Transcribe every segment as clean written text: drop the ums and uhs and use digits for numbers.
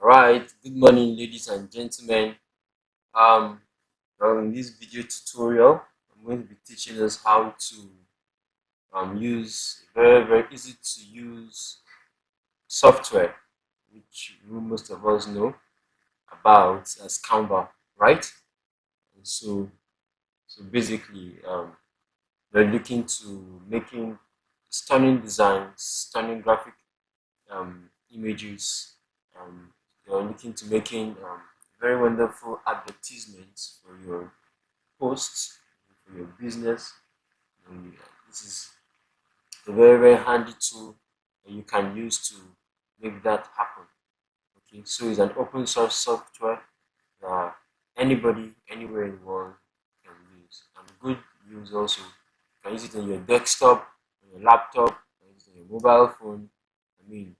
Alright, good morning ladies and gentlemen. Um, in this video tutorial, I'm going to be teaching us how to use very easy to use software, which most of us know about as Canva, right? And so basically, we're looking to making stunning designs, stunning graphic images. You're looking to making very wonderful advertisements for your posts, for your business. This is a very handy tool that you can use to make that happen. Okay, so it's an open source software that anybody anywhere in the world can use, and good use also. You can use it on your desktop, on your laptop, you can use it on your mobile phone. I mean,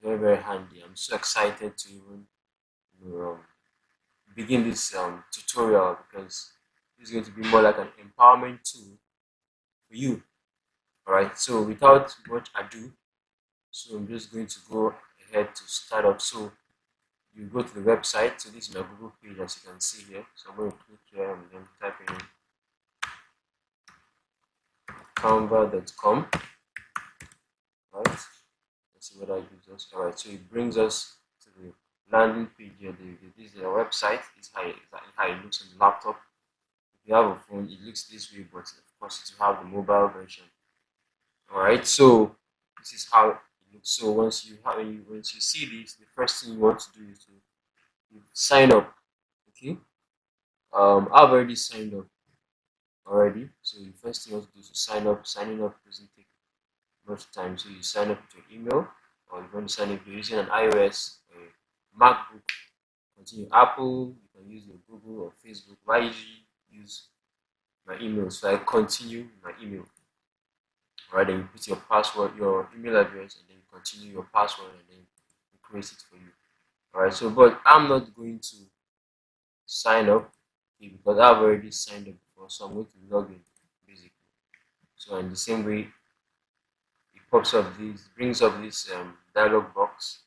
very handy. I'm so excited to even begin this tutorial because it's going to be more like an empowerment tool for you. All right, so without much ado, so I'm just going to go ahead to start up. So you go to the website. So this is my Google page, as you can see here. So I'm going to click here and then type in canva.com. Right, let's see what I do just. All right, so it brings us to the landing page here. This is the website. This is how it looks on the laptop. If you have a phone, it looks this way, but of course it will have the mobile version. All right, so this is how it looks. So once you see this, the first thing you want to do is to sign up. Okay, I've already signed up already. So the first thing you want to do is to sign up. Signing up doesn't take much time. So you sign up with your email, or you want to sign up if you're using an iOS or a MacBook. Continue Apple. You can use your Google or Facebook. I usually use my email, so I continue my email. Right, then you put your password, your email address, and then you continue your password, and then it creates it for you. All right, so but I'm not going to sign up because I've already signed up before, so I'm going to log in basically. So in the same way, it pops up this, brings up this dialog box.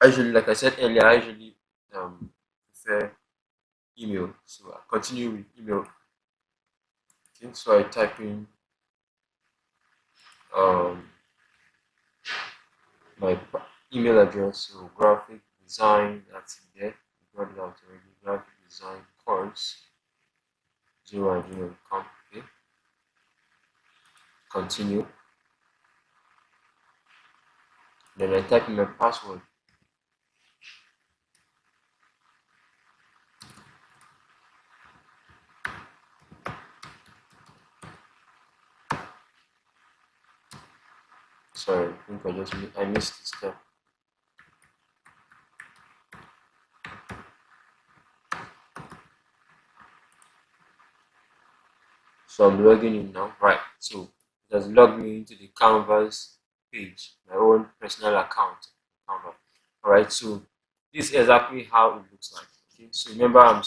Actually, like I said earlier, I usually prefer email, so I continue with email. Okay, so I type in my email address, so graphic design, that's it there. I got it out already. Graphic design course 0@gmail.com. Okay, continue. Then I type in my password. Sorry, I think I missed this step. So I'm logging in now. Right, so it has logged me into the Canvas page, my own personal account, Canva. Alright, so this is exactly how it looks like. Okay, so remember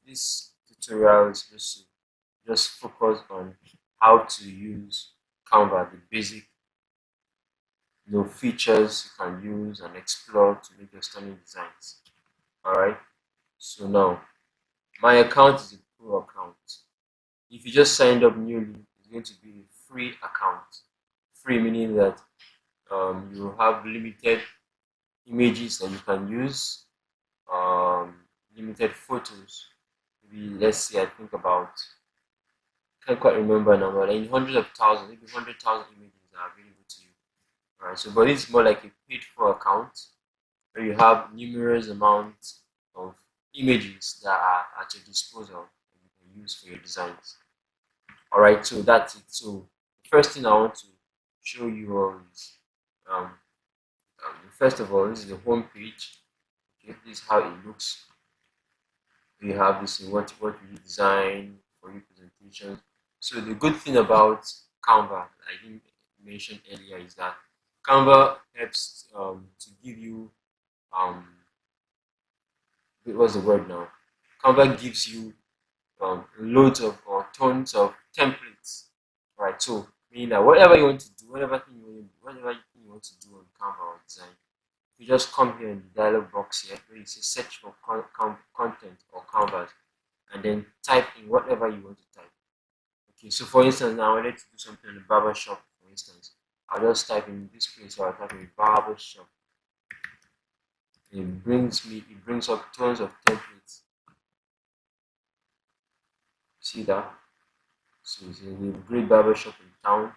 this tutorial is supposed to just focus on how to use Canva, the basic features you can use and explore to make your stunning designs. Alright, so now my account is a pro account. If you just signed up newly, it's going to be a free account. Free meaning that you have limited images that you can use, limited photos. Maybe let's say I think about, can't quite remember now, but in hundreds of thousands, maybe 100,000 images are available to you. Alright, so but it's more like a paid for account where you have numerous amounts of images that are at your disposal that you can use for your designs. Alright, so that's it. So the first thing I want to show you all is first of all, this is the home page. Okay, this is how it looks. You have this in what you design for your presentation. So the good thing about Canva, I didn't mention earlier, is that Canva helps to give you what's the word now? Canva gives you loads of or tons of templates, right? So meaning that whatever you want to do, whatever thing you want to do on Canva or design, You just come here in the dialog box here where you say search for content or canvas, and then type in whatever you want to type. Okay, so for instance, now I wanted to do something in the barber shop, for instance. I'll just type in this place, so I'll type in barber shop. It brings up tons of templates. See that? So it's a great barber shop in town.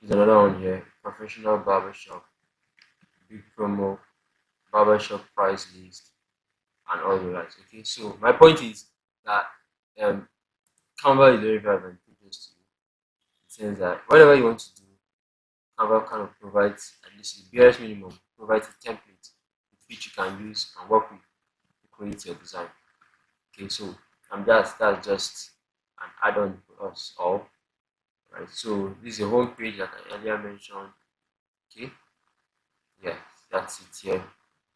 There's another one here, professional barber shop, big promo, barbershop price list, and all the rest. Okay, so my point is that um, Canva is very advantageous to you in the sense that whatever you want to do, Canva kind of provides at least the barest minimum, provides a template with which you can use and work with to create your design. Okay, so that's just an add-on for us all. Right, so this is a home page that I earlier mentioned. Okay, yeah, that's it here.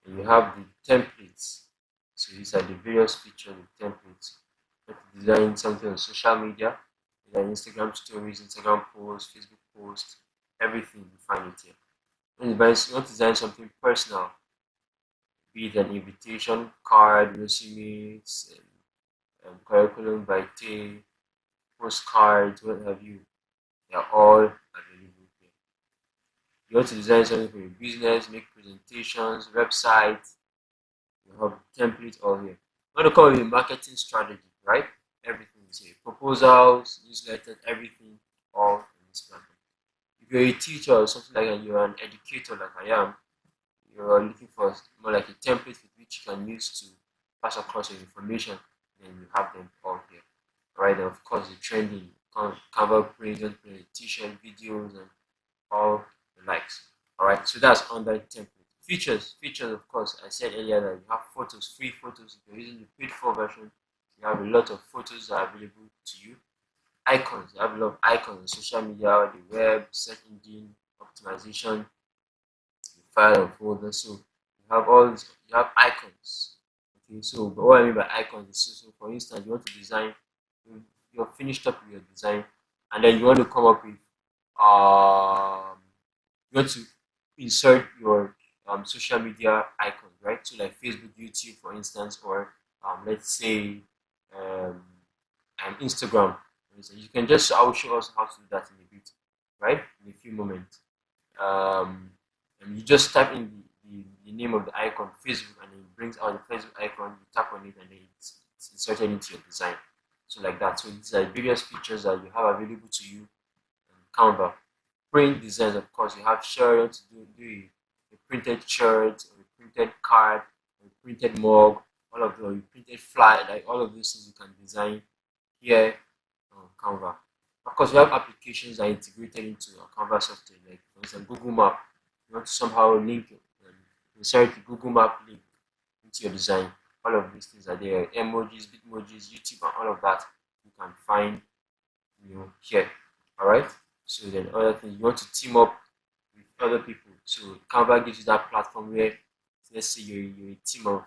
And you have the templates. So these are the various features of templates. You have to design something on social media, like Instagram stories, Instagram posts, Facebook posts, everything you find it here. When you want to design something personal, be it an invitation card, resumes, curriculum vitae, postcards, what have you, they are all available here. You want to design something for your business, make presentations, websites, you have templates all here. You want to come with a marketing strategy, right? Everything is here. Proposals, newsletters, everything all in this platform. If you're a teacher or something like that, you're an educator like I am, you're looking for more like a template with which you can use to pass across your information, then you have them all here. Right, and of course the trending cover present t-shirt videos and all the likes. All right, so that's under template. Features, of course, I said earlier that you have photos, free photos. If you're using the paid for version, you have a lot of photos that are available to you. Icons, you have a lot of icons on social media, the web, search engine optimization, the file and folder. So you have all these, you have icons. Okay, so but what I mean by icons is so for instance, you want to design, you're finished up with your design, and then you want to come up with you want to insert your social media icons, right? So like Facebook, YouTube, for instance, or let's say um, Instagram. For instance. You can just, I will show us how to do that in a bit, right? In a few moments. Um, and you just type in the name of the icon, Facebook, and it brings out the Facebook icon. You tap on it, and then it's inserted into your design. So like that. So these are various features that you have available to you on Canva. Print designs, of course, you have shirts, do a printed shirt, or a printed card, or a printed mug, all of those, printed fly, like all of these things you can design here on Canva. Of course, we have applications that are integrated into our Canva software, like for instance, Google Map. You want to somehow link it, insert the Google Map link into your design. All of these things are there. Emojis, Bitmojis, YouTube, and all of that you can find, here. All right. So then, other things you want to team up with other people. So Canva gives you that platform where, let's say you're a team of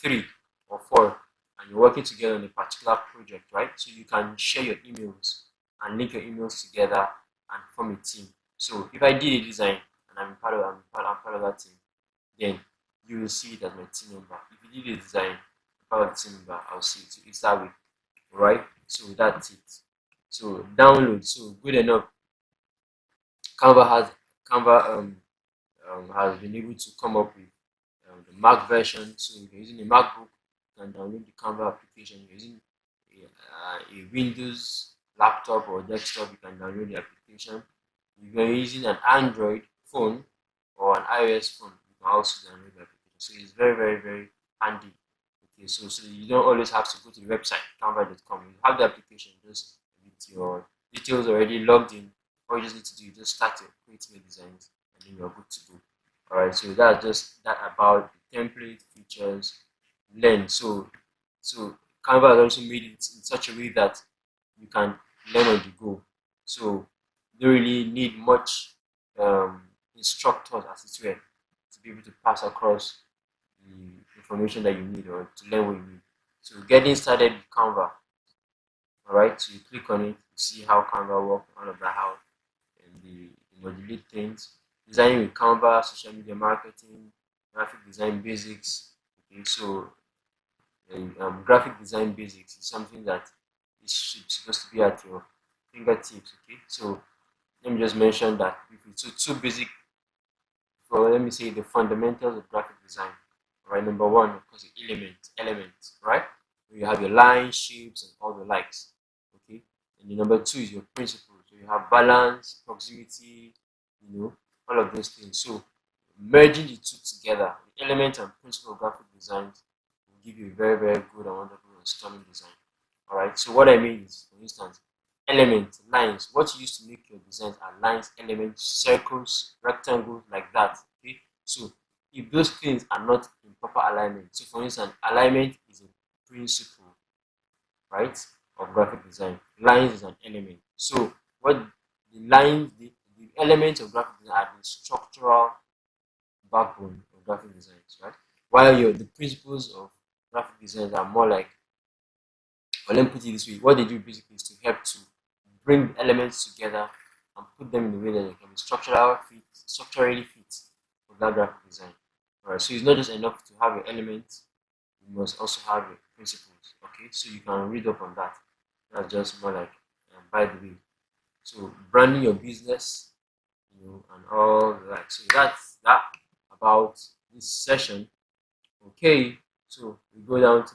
3 or 4, and you're working together on a particular project, right? So you can share your emails and link your emails together and form a team. So if I did a design and I'm part of that team, then you will see it as my team member. If you did a design, I'm part of the team member, I'll see it. So it's that way, right? So that's it. So download. So good enough. Canva has has been able to come up with the Mac version. So if you're using a MacBook, you can download the Canva application. If you're using a Windows laptop or desktop, you can download the application. If you're using an Android phone or an iOS phone, you can also download the application. So it's very, very, very handy. Okay, so you don't always have to go to the website canva.com. You have the application just with your details already logged in. All you just need to do is just start creating your designs, and then you're good to go. All right, so that's just that about the template features. Learn. So Canva has also made it in such a way that you can learn on the go. So you don't really need much instructors, as it were, to be able to pass across the information that you need or to learn what you need. So getting started with Canva. All right, so you click on it to see how Canva works, all of that, how and the modulate things. designing with Canva, social media marketing, graphic design basics. Okay, so graphic design basics is something that is supposed to be at your fingertips. Okay, so let me just mention that briefly. So two basic, for let me say the fundamentals of graphic design. Right, number one, of course, elements, right? Where you have your lines, shapes, and all the likes. Okay, and the number two is your principles. So you have balance, proximity, all of those things. So merging the two together, the element and principle of graphic designs will give you a very, very good and wonderful and stunning design. All right. So what I mean is, for instance, elements, lines. What you use to make your designs are lines, elements, circles, rectangles, like that. Okay. So if those things are not in proper alignment, so for instance, alignment is a principle, right, of graphic design. Lines is an element. So what the lines, the elements of graphic design are the structural backbone of graphic designs, right? While the principles of graphic designs are more like, well, let me put it this way: what they do basically is to help to bring elements together and put them in a way that they can be structurally fit for that graphic design. Alright, so it's not just enough to have your elements; you must also have your principles. Okay, so you can read up on that. That's just more like, by the way. So branding your business, and all that. So that's that about this session. Okay, so we go down to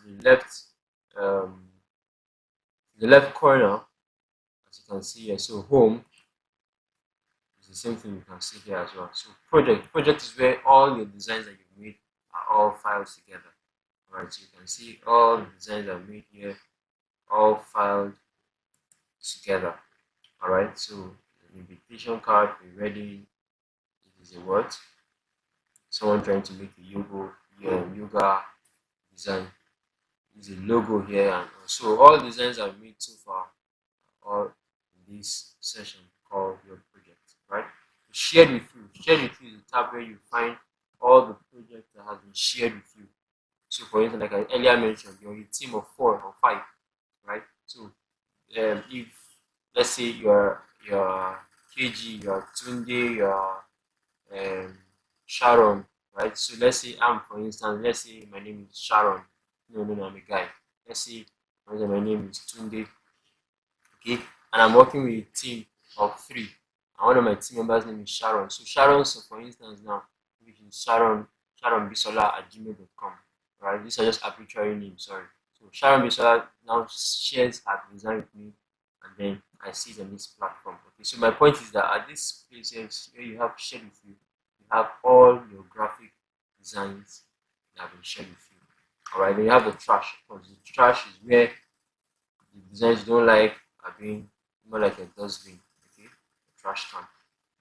um, the left corner, as you can see here. So home is the same thing you can see here as well. So project is where all your designs that you've made are all filed together. All right, so you can see all the designs I've made here, all filed together. All right, so an invitation card for a wedding. It is a what? Someone trying to make a yoga design. Is a logo here, and so all designs I've made so far are in this session called your project, right? Shared with you. Shared with you is the tab where you find all the projects that have been shared with you. So for instance, like I earlier mentioned, you're a team of 4 or 5, right? So if let's say you're KG, you're Tunde, you're Sharon, right? So let's say for instance, let's say my name is Sharon. No, I'm a guy. Let's say my name is Tunde, okay, and I'm working with a team of 3. And one of my team members' name is Sharon. So Sharon, so for instance now, which is Sharon Bisola at gmail.com, right? These are just arbitrary names, sorry. So Sharon Bisola now shares her design with me, and then I see it on this platform. Okay, so my point is that at this place here where you have shared with you, you have all your graphic designs that have been shared with you. Alright, then you have the trash. Because the trash is where the designs you don't like are being more like a dustbin, okay, a trash can.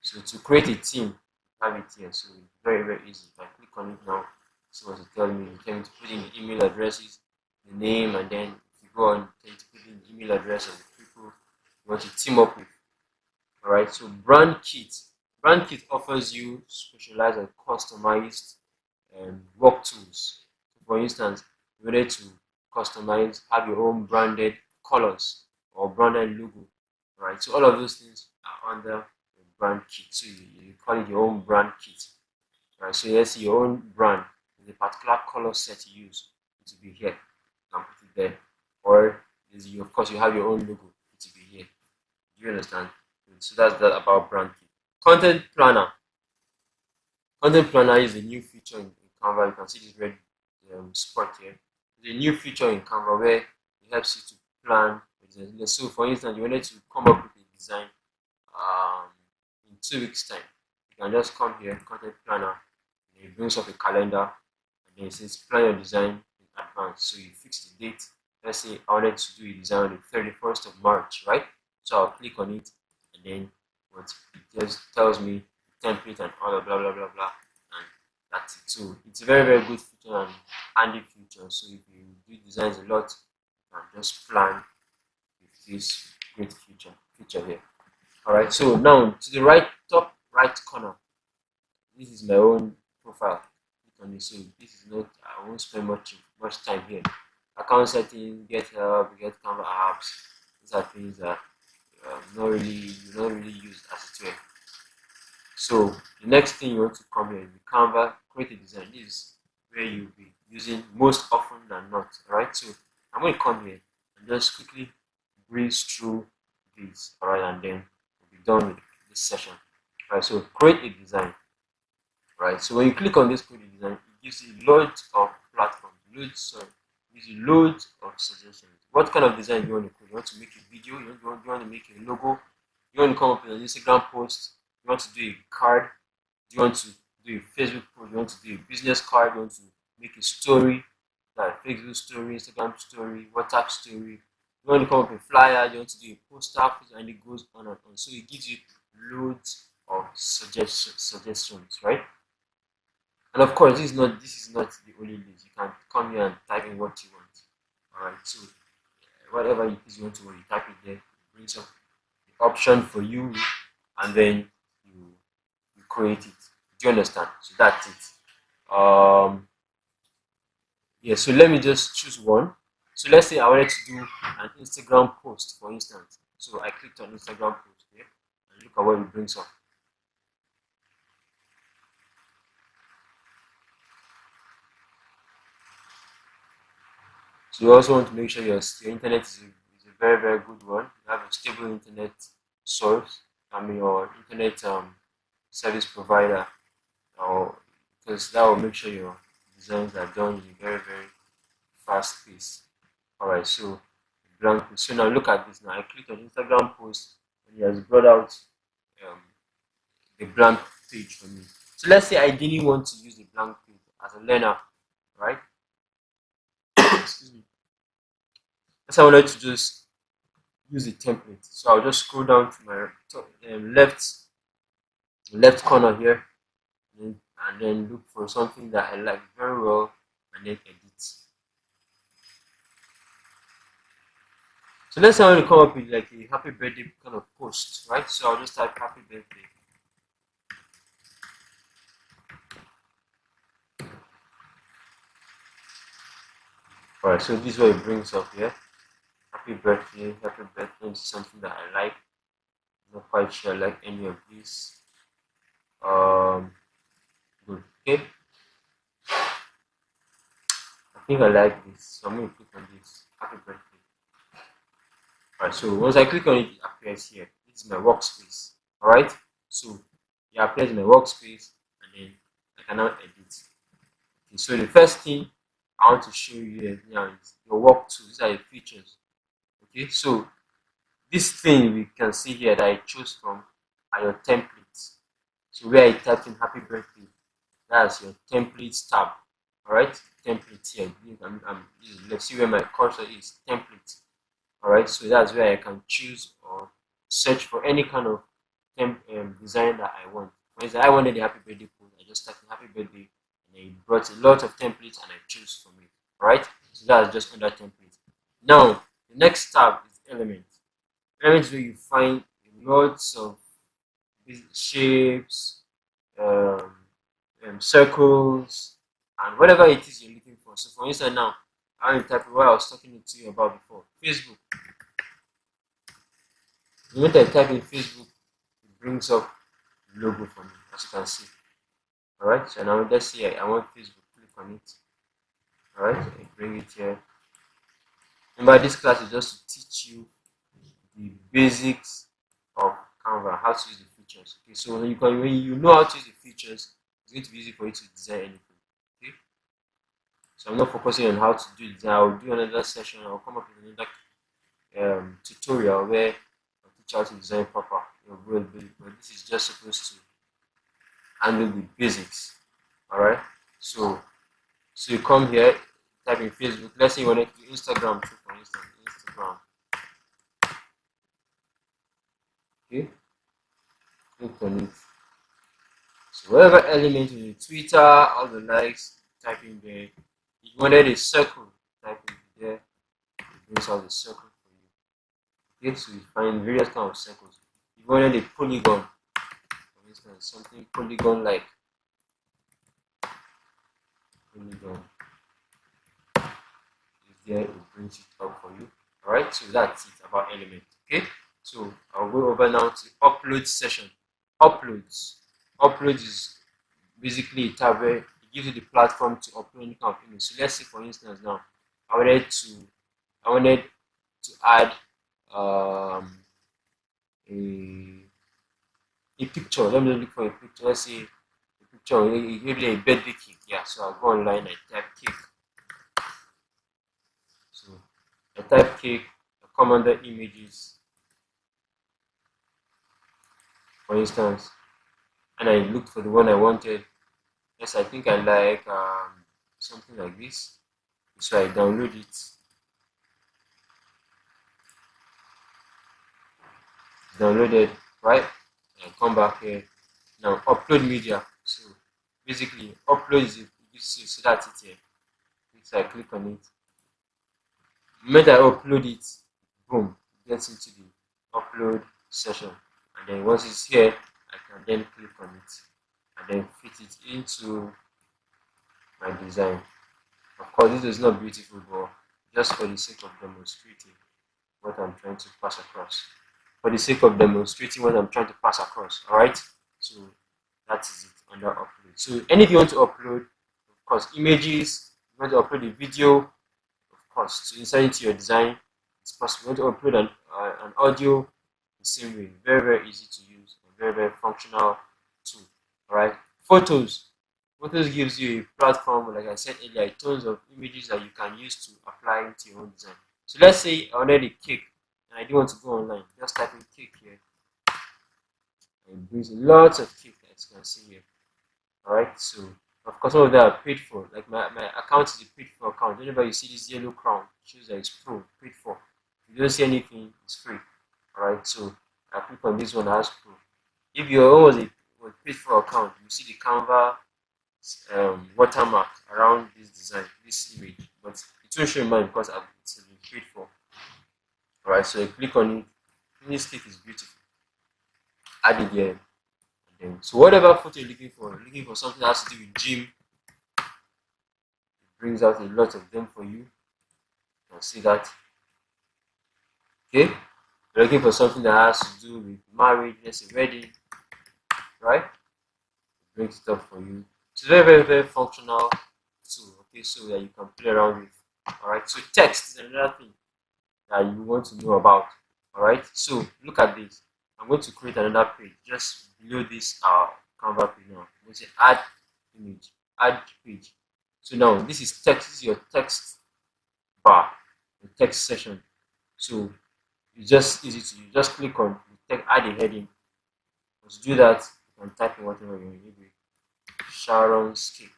So to create a team, have it here. So it's very, very easy. If I click on it now, so what it tell me, you tell me to put in the email addresses, the name, and then if you go on, tell you to put in the email address of the people you want to team up with. Alright, so brand kit. Brand kit offers you specialized and customized work tools. So for instance, you wanted to customize, have your own branded colors or branded logo, right? So all of those things are under the brand kit. So you call it your own brand kit, right? So let's see your own brand, the particular color set you use to be here. You can put it there, or of course you have your own logo to be here. Do you understand? So that's that about brand kit. Content planner. Content planner is a new feature in Canva. You can see this red spot here. It's a new feature in Canva where it helps you to plan. So, for instance, you wanted to come up with a design in 2 weeks' time. You can just come here, content planner, and it brings up a calendar, and then it says plan your design in advance. So you fix the date. Let's say I wanted to do a design on the 31st of March, right? So I'll click on it, and then what it just tells me the template and all blah blah blah blah, and that's it. So it's a very, very good feature and handy feature. So if you do designs a lot, you can just plan with this great feature here. Alright, so now to the top right corner, this is my own profile. Click on this. So this is not, I won't spend much time here. Account settings, get help, get Canva apps. These are things that you not really use as it were. So the next thing you want to come here is the Canva, create a design. This is where you'll be using most often than not. Alright, so I'm going to come here and just quickly breeze through these. Alright, and then we'll be done with this session. Alright, so create a design. Right, so when you click on this create a design, it gives you loads of platforms, gives you loads of suggestions. What kind of design do you want to create? You want to make a video, you want to make a logo, you want to come up with an Instagram post, you want to do a card, you want to do a Facebook post, you want to do a business card, you want to make a story, like Facebook story, Instagram story, WhatsApp story, you want to come up with a flyer, you want to do a poster, and it goes on and on. So it gives you loads of suggestions, right? And of course, this is not the only list. You can come here and type in what you want. Alright, so whatever it is you want to do, you type it there, it brings up the option for you, and then you create it. Do you understand? So that's it. Yeah, so let me just choose one. So let's say I wanted to do an Instagram post, for instance. So I clicked on Instagram post here, and look at what it brings up. So you also want to make sure your internet is a very, very good one. You have a stable internet source. I mean, your internet service provider, or because that will make sure your designs are done in a very, very fast pace. All right, so blank. So now look at this. Now I clicked on Instagram post, and it has brought out um, the blank page for me. So let's say I didn't want to use the blank page as a learner, right? Excuse me. Let's say I wanted to just use a template. So I'll just scroll down to my left corner here, and then look for something that I like very well, and then edit. So let's say I want to come up with like a happy birthday kind of post, right? So I'll just type happy birthday. Alright, so this is what it brings up here. Happy birthday, this is something that I like. I'm not quite sure I like any of these. Good. Okay. I think I like this, so I'm going to click on this. Happy birthday. Alright, so once I click on it, it appears here. This is my workspace. Alright, so it appears in my workspace, and then I can now edit. Okay, so the first thing I want to show you here now is your work tools. These are the features. Okay, so this thing we can see here that I chose from are your templates. So where I typed in happy birthday, that's your templates tab. Alright, templates here. Let's see where my cursor is. Templates. Alright, so that's where I can choose or search for any kind of design that I want. For instance, I wanted a happy birthday post. I just typed in happy birthday, and it brought a lot of templates, and I choose from it. Alright, so that's just under templates. Now, the next tab is elements. Elements where you find lots of shapes, um, circles, and whatever it is you're looking for. So, for instance, now I want to type what I was talking to you about before. Facebook. The moment I type in Facebook, it brings up the logo for me, as you can see. Alright, so now let's see. I want Facebook. Click on it. Alright, I bring it here. Remember, this class is just to teach you the basics of Canva, how to use the features. Okay, so when you know how to use the features, it's going to be easy for you to design anything. Okay, so I'm not focusing on how to do design. I'll do another session. I'll come up with another tutorial where I'll teach how to design proper your world building. But this is just supposed to handle the basics. All right. So you come here, type in Facebook. Let's say you want to do Instagram too, for instance. Instagram. Okay. Click on it. So whatever element in Twitter, all the likes, type in there. If you wanted a circle, type in there. It brings out the circle for you. Okay, so you find various kinds of circles. If you wanted a polygon, for instance, something polygon like polygon is there, it brings it up for you. Alright, so that's it about element. Okay, so I'll go over now to upload session. Uploads. upload is basically a tab where it gives you the platform to upload any kind of image. So let's say, for instance, now I wanted to I wanted to add um, a picture. Let me look for a picture. Let's say a picture, maybe a birthday cake. Yeah, so I go online, I type cake. So I type cake, I come under images, for instance, and I look for the one I wanted. Yes, I think I like something like this. So I download it, downloaded, right? And come back here. Now upload media. So basically, upload is you see, so that's it here. So I click on it. The moment I upload it, boom, it gets into the upload session. And then once it's here, I can then click on it and then fit it into my design. Of course, this is not beautiful, but just for the sake of demonstrating what I'm trying to pass across. For the sake of demonstrating what I'm trying to pass across, alright? So that is it under upload. So anything you want to upload, of course, images, you want to upload a video, of course, to insert into your design, it's possible. You want to upload an audio, the same way. Very, very easy to use, and very, very functional tool. Alright? Photos. Photos gives you a platform, like I said earlier, tons of images that you can use to apply into your own design. So let's say I wanted a cake and I didn't want to go online. Just type in cake here. And it brings lots of cake, as you can see here. Alright, so of course all of them are paid for. Like my account is a paid for account. Whenever you see this yellow crown, it shows that it's pro, paid for. If you don't see anything, it's free. Alright, so I click on this one as pro. If your own was paid for account, you see the Canva watermark around this design, this image, but it won't show mine because it's been paid for. Alright, so I click on it. This cake is beautiful. Add it here. And then, so whatever photo you're looking for something that has to do with gym, it brings out a lot of them for you. You can see that. Okay, you're looking for something that has to do with marriage, let's say wedding, right? It brings it up for you. It's very, very, very functional tool. Okay, so that you can play around with. Alright, so text is another thing that you want to know about. Alright, so look at this. I'm going to create another page just below this Canva page now. I'm going to say add image, add page. So now this is text, this is your text bar, the text section. So it's just easy to use. Just click on add a heading. To do that, you can type in whatever you need. Sharon's cake.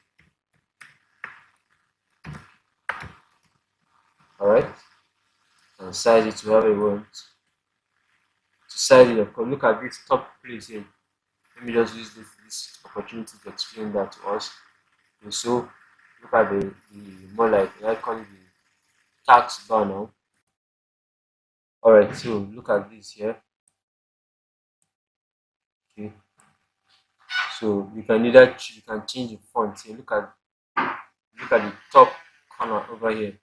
Alright, and size it to whatever you want. To size it, of course, look at this top place here. Let me just use this opportunity to explain that to us. Okay, so look at the more like I call it the tax bar now. Alright, so look at this here. Okay, so you can change the font here. Look at the top corner over here.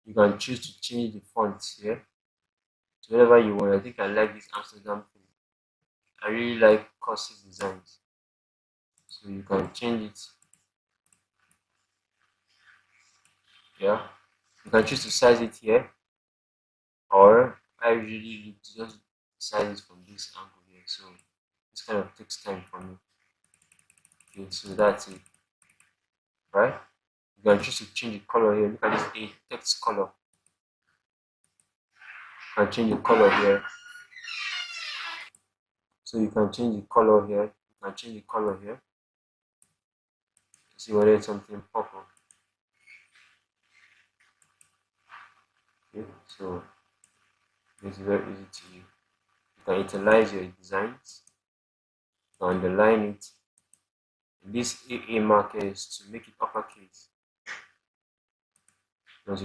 You can choose to change the font here to whatever you want. I think I like this Amsterdam thing. I really like cursive designs, so you can change it. Yeah, you can choose to size it here, or I usually just size it from this angle here. So this kind of takes time for me. Okay, so that's it, right? You can choose to change the color here. Look at this text color. You can change the color here. So you can change the color here. You can change the color here. See whether it's something purple. Okay, so it's very easy to use. You can utilize your designs, you can underline it. This AA marker is to make it uppercase. Once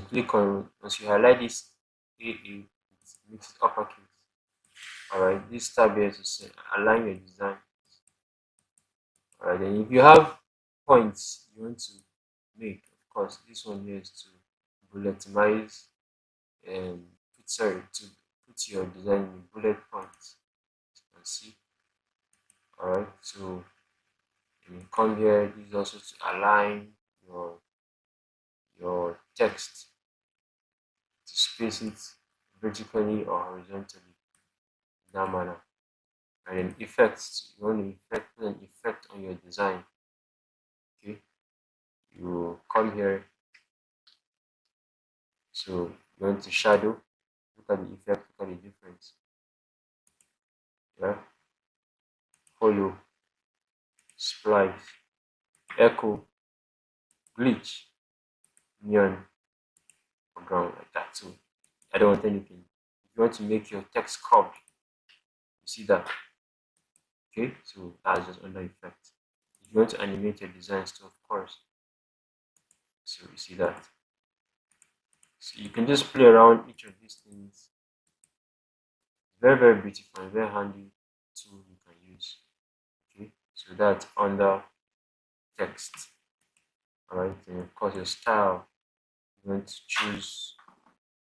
you highlight this AA, it makes it uppercase. Alright, this tab here is to say align your design. Alright, then if you have points you want to make, of course, this one here is to bulletimize and to put your design in bullet points. You can see. Alright, so when you come here, this is also to align your text, to space it vertically or horizontally in that manner. And then effects, you want to put an effect on your design. Okay, you come here, so you want to shadow, look at the effect, look at the difference. Yeah, follow, splice, echo, glitch, neon, background, like that. So I don't want anything. If you want to make your text curved, you see that. Okay, so that's just under effect. If you want to animate your design, so of course, so you see that. So you can just play around each of these things. Very, very beautiful and very handy tool you can use. Okay, so that's under text. Alright, and of course your style, you want to choose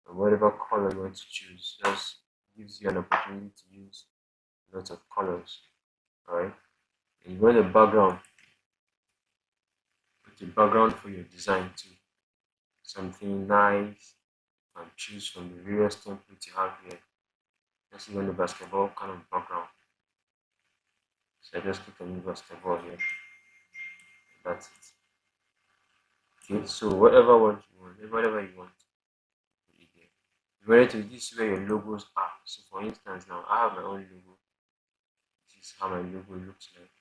whatever color you want to choose. Just gives you an opportunity to use lots of colors. Alright, and you want a background. Put a background for your design too. Something nice. You can choose from the various templates you have here. Let's see on the basketball kind of background. So I just click on basketball here. That's it. Okay, so whatever you want. Related to this is where your logos are. So for instance, now I have my own logo. This is how my logo looks like.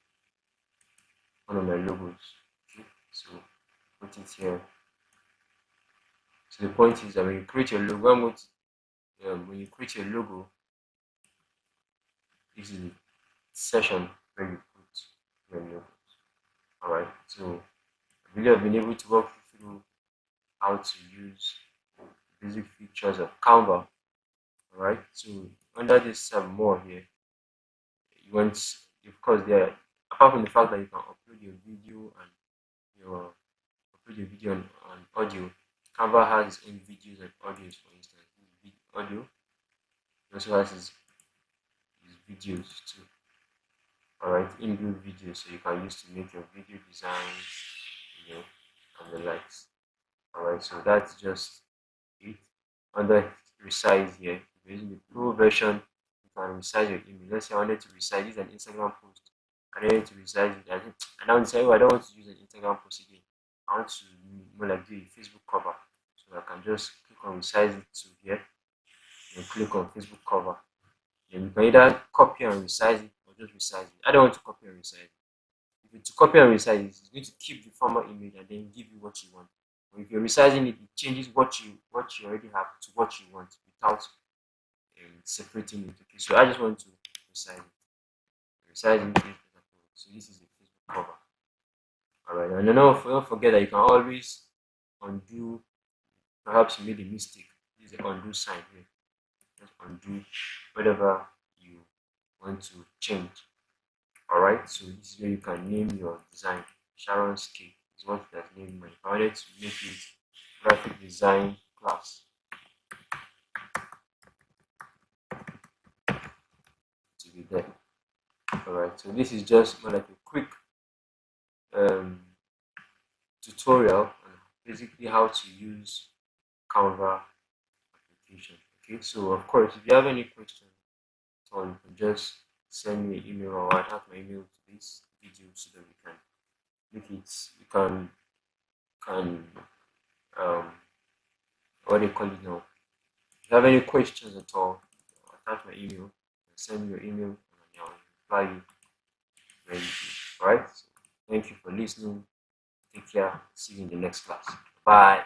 One of my logos. Okay, so put it here. So the point is that when you create your logo, when you create your logo, this is the session where you put your logo. Alright, so I really have been able to walk you through how to use basic features of Canva. Alright, so under this more here, you want, of course, there, apart from the fact that you can upload your video and audio, Canva has its own videos and audios. For instance, audio, it also has its videos too. Alright, inbuilt videos, so you can use to make your video design, and the likes. Alright, so that's just it. Under resize here, if you're using the pro version, you can resize your image. Let's say I wanted to resize this an Instagram post. I wanted to resize it. And now say, oh, I don't want to use an Instagram post again. I want to more like do a Facebook cover. So I can just click on resize it to here and click on Facebook cover. Then you can either copy and resize it or just resize it. I don't want to copy and resize it. If you to copy and resize it, it's going to keep the former image and then give you what you want. But if you're resizing it, it changes what you already have to what you want without separating it. Okay, so I just want to resize it. Resizing it. So this is a Facebook cover. Alright, and don't forget that you can always undo. Perhaps you made a mistake. This is the undo sign here. Just undo whatever you want to change. Alright, so this is where you can name your design. Sharon's Cake is what it has named. I wanted to make it graphic design class. To be there. Alright, so this is just more like a quick tutorial on basically how to use Canva application. Okay, so of course, if you have any questions at all, you can just send me an email or attach my email to this video so that we can make it. You can what do you call it now? If you have any questions at all, attach my email. Send me your email and I'll reply you very easily. Alright? So thank you for listening. Take care. See you in the next class. Bye.